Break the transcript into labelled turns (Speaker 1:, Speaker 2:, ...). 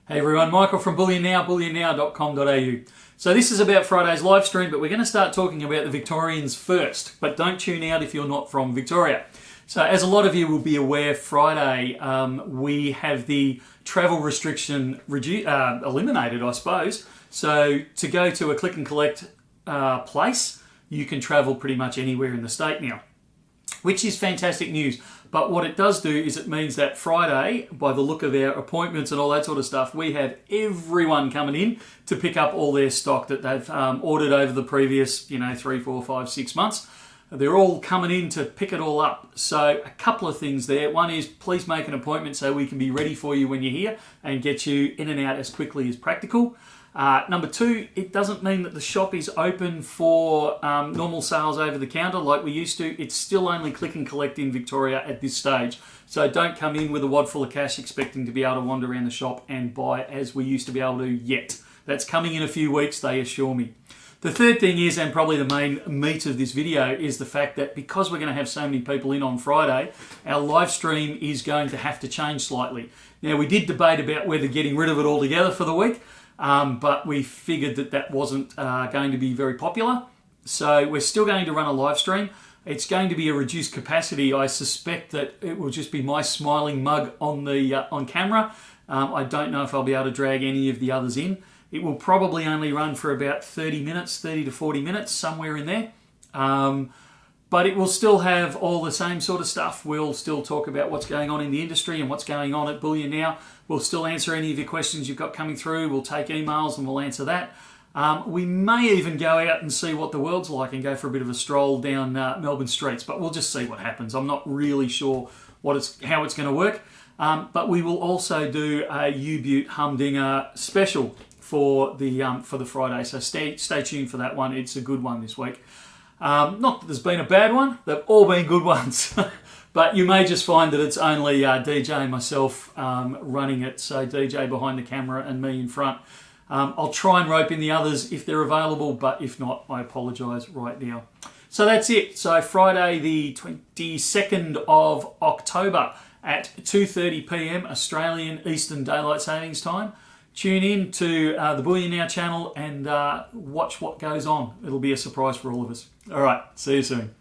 Speaker 1: Hey everyone, Michael from Bullion Now, bullionnow.com.au. So this is about Friday's live stream, but we're going to start talking about the Victorians first. But don't tune out if you're not from Victoria. So as a lot of you will be aware, Friday we have the travel restriction eliminated, I suppose. So to go to a click and collect place, you can travel pretty much anywhere in the state now, which is fantastic news. But what it does do is it means that Friday, by the look of our appointments and all that sort of stuff, we have everyone coming in to pick up all their stock that they've ordered over the previous, 3, 4, 5, 6 months. They're all coming in to pick it all up. So a couple of things there. One is please make an appointment so we can be ready for you when you're here and get you in and out as quickly as practical. Number two, it doesn't mean that the shop is open for normal sales over the counter like we used to. It's still only click and collect in Victoria at this stage. So don't come in with a wad full of cash expecting to be able to wander around the shop and buy as we used to be able to yet. That's coming in a few weeks, they assure me. The third thing is, and probably the main meat of this video, is the fact that because we're going to have so many people in on Friday, our live stream is going to have to change slightly. Now, we did debate about whether getting rid of it altogether for the week, but we figured that that wasn't going to be very popular. So we're still going to run a live stream. It's going to be a reduced capacity. I suspect that it will just be my smiling mug on camera. I don't know if I'll be able to drag any of the others in. It will probably only run for about 30 minutes, 30 to 40 minutes, somewhere in there. But it will still have all the same sort of stuff. We'll still talk about what's going on in the industry and what's going on at Bullion Now. We'll still answer any of your questions you've got coming through. We'll take emails and we'll answer that. We may even go out and see what the world's like and go for a bit of a stroll down Melbourne streets, but we'll just see what happens. I'm not really sure how it's going to work. But we will also do a U-Butte Humdinger special for the Friday. So stay tuned for that one. It's a good one this week. Not that there's been a bad one. They've all been good ones. But you may just find that it's only DJ and myself running it. So DJ behind the camera and me in front. I'll try and rope in the others if they're available, but if not, I apologise right now. So that's it. So Friday the 22nd of October at 2:30 p.m. Australian Eastern Daylight Savings Time. Tune in to the Bullion Now channel and watch what goes on. It'll be a surprise for all of us. All right, see you soon.